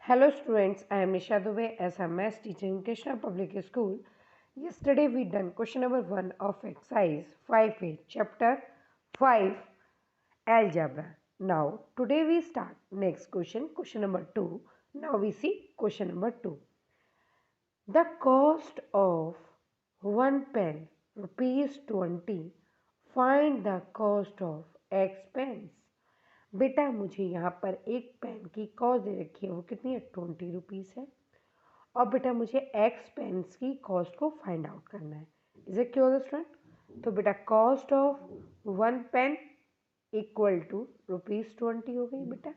Hello students, I am Nisha Dubey as a maths teacher in Krishna Public School. Yesterday we done question number 1 of exercise 5A chapter 5 algebra. Now today we start next question number 2. Now we see question number 2. The cost of one pen rupees 20. Find the cost of X pens. बेटा मुझे यहाँ पर एक pen की cost दे रखी है, वो कितनी है 20 रुपीज़ है। और बेटा मुझे एक्स पेन्स की कॉस्ट को फाइंड आउट करना है। Is it clear student? तो बेटा cost of one pen equal to ₹20 हो गई बेटा।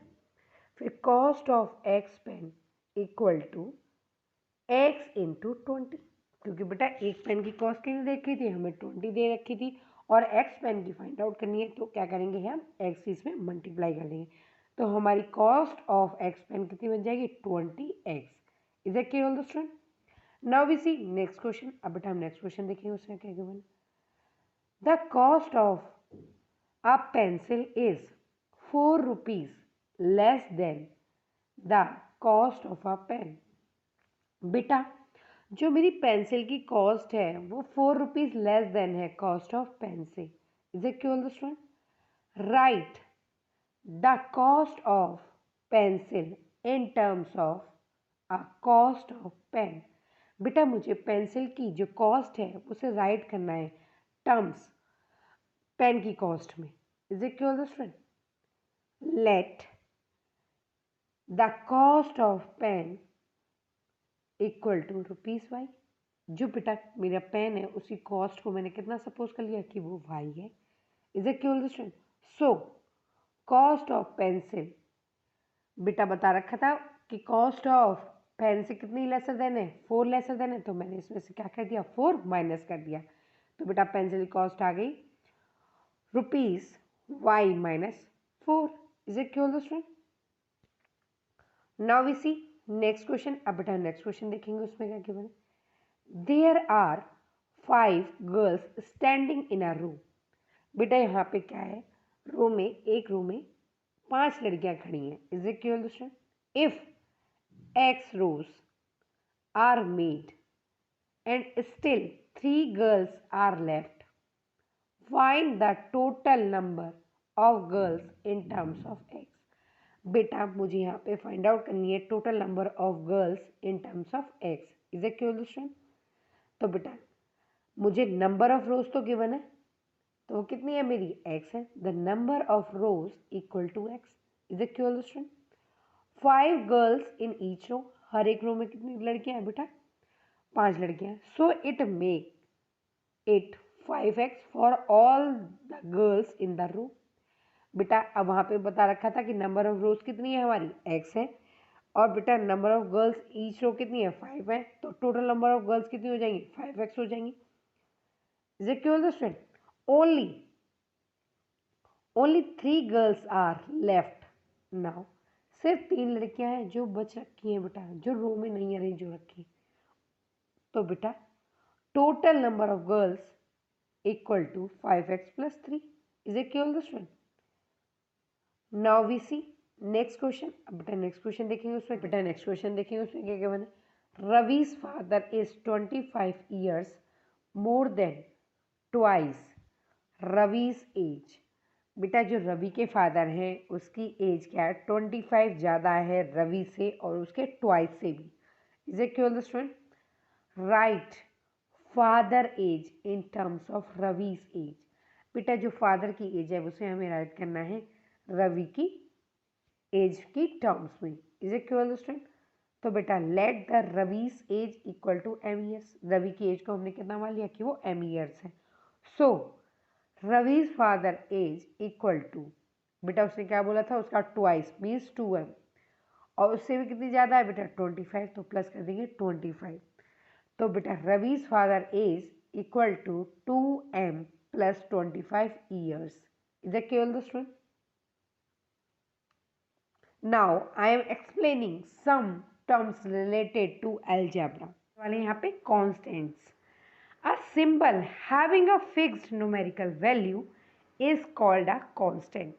फिर cost of x pen equal to x into 20, क्योंकि बेटा एक पेन की कॉस्ट कितनी दे रखी थी, हमें 20 दे रखी थी और एक्स पेन की फाइंड आउट करनी है, तो क्या करेंगे हम एक्स इसमें मल्टीप्लाई कर देंगे, तो हमारी कॉस्ट ऑफ एक्स पेन कितनी बन जाएगी 20x। Is it clear student? Now we see next question. अब बेटा हम नेक्स्ट क्वेश्चन देखेंगे, उसमें क्या given. The cost of a pencil is 4 rupees less than the cost of a pen. बेटा जो मेरी पेंसिल की कॉस्ट है वो 4 रुपीज़ लेस देन है कॉस्ट ऑफ पेन से। Is it clear student? Right the cost of pencil in terms of a cost of pen. बेटा मुझे पेंसिल की जो कॉस्ट है उसे राइट करना है टर्म्स पेन की कॉस्ट में। Is it clear student? Let the cost of pen equal to ₹y। जो बेटा मेरा पेन है उसी कॉस्ट को मैंने कितना सपोज कर लिया कि वो y है। Is it clear student? So cost of pencil बेटा बता रखा था कि कॉस्ट ऑफ पेन से कितनी लेसर देन है 4 लेसर देन है, तो मैंने इसमें से क्या कर दिया 4 माइनस कर दिया, तो बेटा पेंसिल की कॉस्ट आ गई ₹y minus 4। Is it clear student? Now we see next question. अब बेटा नेक्स्ट क्वेश्चन देखेंगे, उसमें क्या गिवन है। There are 5 girls standing in a row. बेटा यहाँ पे क्या है, एक रो में 5 लड़कियां खड़ी हैं। Is it clear student? If x rows are made and still 3 girls are left, find the total number of girls in terms of x। बेटा मुझे यहाँ पे फाइंड आउट करनी है total number of girls in terms of x. Is it clear student? तो बेटा मुझे number of रोज तो गिवन है, तो वो कितनी है मेरी एक्स है। The number of rows equal to x. Is it clear student? 5 girls in each row, हर एक रो में कितनी लड़कियां हैं बेटा 5 लड़कियां। So it make it 5x for all the girls in the row. बेटा अब वहाँ पे बता रखा था कि नंबर ऑफ रोज कितनी है हमारी x है, और बेटा number of girls each row कितनी है 5 है, तो टोटल नंबर ऑफ गर्ल्स कितनी हो जाएंगी 5x हो जाएंगी। Is it clear student? Only only 3 girls are left now. सिर्फ 3 लड़कियां हैं जो बच रखी हैं बेटा, जो रो में नहीं अरेंज हो रखी। तो बेटा total number of girls equal to 5x plus 3। Is it clear student? Now we see next question. अब बेटा नेक्स्ट क्वेश्चन देखेंगे, उसमें बेटा नेक्स्ट क्वेश्चन देखेंगे, उसमें क्या क्या बने। Ravi's father is 25 years more than twice Ravi's age. बेटा जो रवि के फादर हैं उसकी एज क्या है 25 ज़्यादा है रवि से और उसके ट्वाइस से भी। Is it clear student? Right father age in terms of Ravi's age. बेटा जो फादर की एज है उसे हमें राइट करना है रवि की एज की टर्म्स में। Is it clear student? तो बेटा let the Ravi's age equal to m years. Ravi की एज को हमने कितना मान लिया कि वो m ईयर्स है। So Ravi's father age equal to, बेटा उसने क्या बोला था उसका ट्वाइस मीन्स 2m, और उससे भी कितनी ज़्यादा है बेटा 25, तो प्लस कर देंगे 25। तो बेटा Ravi's father age equal to 2m plus 25 years. Is it clear student? Now I am explaining some terms related to algebra वाले यहाँ पे constants. A symbol having a fixed numerical value is called a constant,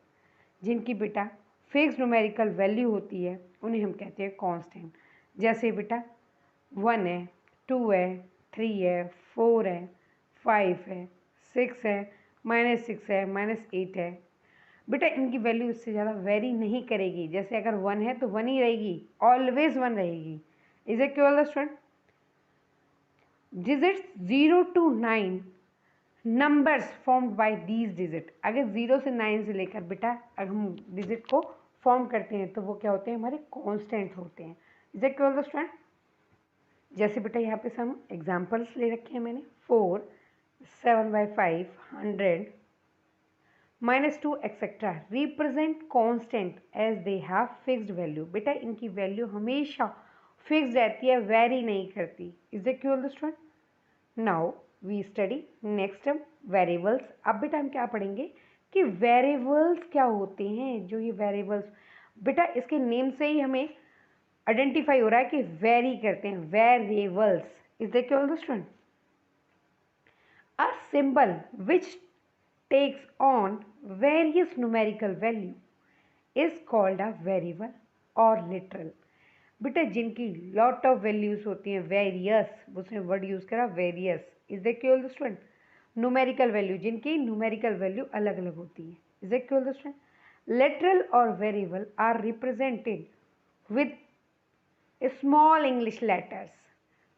जिनकी बेटा fix numerical value होती है उन्हें हम कहते हैं कांस्टेंट। जैसे बेटा 1 है, 2 है, 3 है, 4 है, 5 है, 6 है, -6 है, -8 है। बेटा इनकी वैल्यू इससे ज़्यादा वेरी नहीं करेगी। जैसे अगर 1 है तो 1 ही रहेगी, ऑलवेज 1 रहेगी। Is it clear student? Digits 0 to 9 numbers formed by these digit. अगर 0 से 9 से लेकर बेटा अगर हम डिजिट को फॉर्म करते हैं तो वो क्या होते हैं, हमारे कांस्टेंट होते हैं। Is it clear student? जैसे बेटा यहाँ पे हम एग्जांपल्स ले रखे हैं मैंने, 4, 7/5, 100, -2 etcetera represent constant as they have fixed value. बेटा इनकी वैल्यू हमेशा फिक्स्ड रहती है, वेरी नहीं करती। Is it clear student? Now we study next term variables. अब बेटा हम क्या पढ़ेंगे कि वेरिएबल्स क्या होते हैं। जो ये वेरिएबल्स बेटा इसके नेम से ही हमें आइडेंटिफाई हो रहा है कि वेरी करते हैं, variables. Is that clear student? A symbol which takes on various numerical value is called a variable or literal। बेटा जिनकी लॉट ऑफ वैल्यूज होती हैं, वेरियस, उसने वर्ड यूज करा various. Is that clear student? Numerical value, जिनकी numerical value अलग अलग होती है। इज दैट क्लियर स्टूडेंट? लिटरल और variable are represented with small English letters.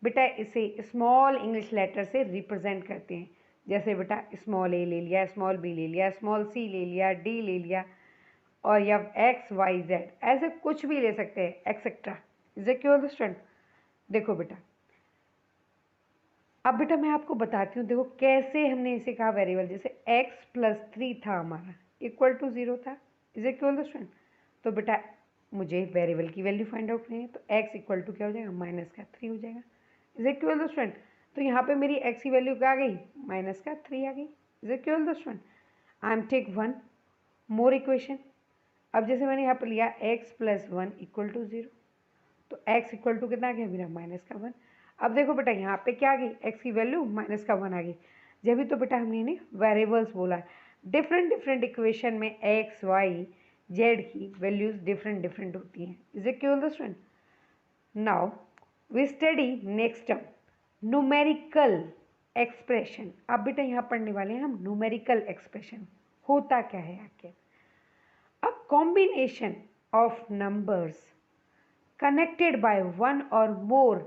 बेटा इसे स्मॉल इंग्लिश लेटर से रिप्रेजेंट करते हैं। जैसे बेटा स्मॉल ए ले लिया, स्मॉल बी ले लिया, स्मॉल सी ले लिया, डी ले लिया, और या एक्स वाई जेड, ऐसे कुछ भी ले सकते हैं, etcetera. Is it clear student? देखो बेटा अब बेटा मैं आपको बताती हूँ, देखो कैसे हमने इसे कहा वेरिएबल। जैसे x+3 था हमारा, इक्वल टू 0 था। Is it clear student? तो बेटा मुझे वेरिएबल की वैल्यू फाइंड आउट करनी है, तो x इक्वल टू क्या हो जाएगा, -3 हो जाएगा। Is it clear student? तो यहाँ पे मेरी x की वैल्यू क्या आ गई, -3 आ गई। Is it clear student? I am take one more equation. अब जैसे मैंने यहाँ पर लिया x+1 इक्वल टू 0, तो x इक्वल टू कितना आ गया मेरा, -1। अब देखो बेटा यहाँ पे क्या आ गई, x की वैल्यू -1 आ गई। जब भी तो बेटा हमने इन्हें वेरिएबल्स बोला है। डिफरेंट डिफरेंट इक्वेशन में x, y, z की वैल्यूज डिफरेंट डिफरेंट होती हैं। Is it clear student? Now we study next term numerical expression. अब बेटा यहाँ पढ़ने वाले हैं हम न्यूमेरिकल एक्सप्रेशन। होता क्या है आखिर? A combination of numbers connected by one or more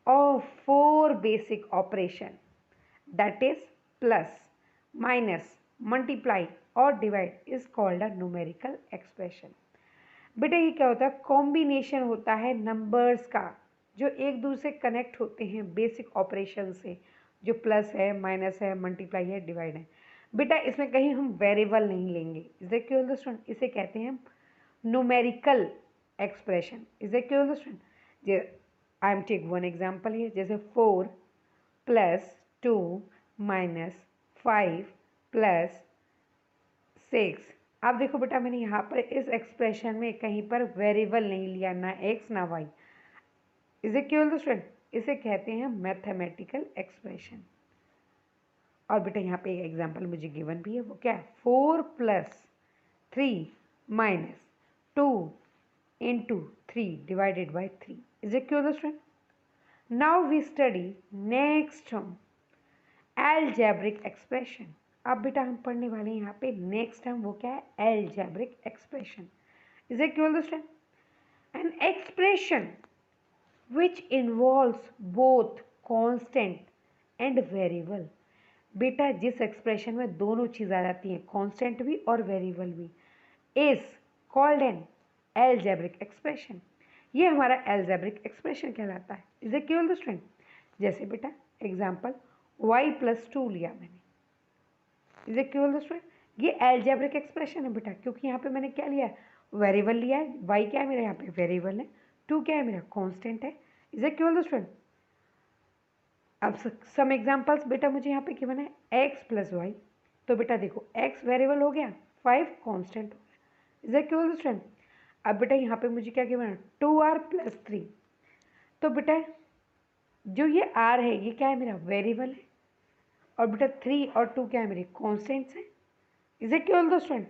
of 4 basic operation, that is plus, minus, multiply और divide is called a numerical expression। बेटा ये क्या होता है, कॉम्बिनेशन होता है नंबर्स का जो एक दूसरे कनेक्ट होते हैं बेसिक ऑपरेशन से, जो प्लस है, माइनस है, मल्टीप्लाई है, डिवाइड है। बेटा इसमें कहीं हम वेरिएबल नहीं लेंगे। Is it clear student? इसे कहते हैं numerical expression. Is it clear student? I am take one example here, जैसे 4 + 2 - 5 + 6। अब देखो बेटा मैंने यहाँ पर इस एक्सप्रेशन में कहीं पर वेरिएबल नहीं लिया, ना x ना y। Is it clear student? इसे कहते हैं मैथमेटिकल एक्सप्रेशन। और बेटा यहाँ पे एक एग्जाम्पल मुझे गिवन भी है, वो क्या है, 4 + 3 - 2 into 3 divided by 3। Is it clear student? Now we study next term algebraic expression। अब बेटा हम पढ़ने वाले हैं यहाँ पे नेक्स्ट टर्म, वो क्या है, algebraic expression। Is it clear student? An expression which involves both constant and variable। बेटा जिस एक्सप्रेशन में दोनों चीज़ आ जाती हैं, कांस्टेंट भी और वेरिएबल भी, is called an algebraic expression. ये हमारा एल्जेब्रिक एक्सप्रेशन कहलाता है। Is it clear student? जैसे बेटा एग्जांपल y+2 लिया मैंने। Is it clear student? ये एल्जेब्रिक एक्सप्रेशन है बेटा, क्योंकि यहाँ पे मैंने क्या लिया है, वेरिएबल लिया है। y क्या है मेरा, यहाँ पे वेरिएबल है। 2 क्या है मेरा, कांस्टेंट है। Is it clear student? अब सम एग्जांपल्स बेटा मुझे यहाँ पे गिवन है x + y। तो बेटा देखो x वेरिएबल हो गया, 5 कांस्टेंट हो गया। Is it clear student? अब बेटा यहाँ पे मुझे क्या गिवन है, 2r + 3। तो बेटा जो ये r है ये क्या है, मेरा वेरिएबल है, और बेटा 3 और 2 क्या है, मेरे कांस्टेंट्स हैं। Is it clear student?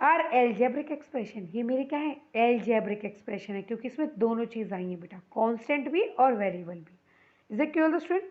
Are algebraic expression, ये मेरे क्या है, एल्जेब्रिक एक्सप्रेशन है, क्योंकि इसमें दोनों चीज़ आई हैं बेटा, कांस्टेंट भी और वेरिएबल भी। Is it clear student?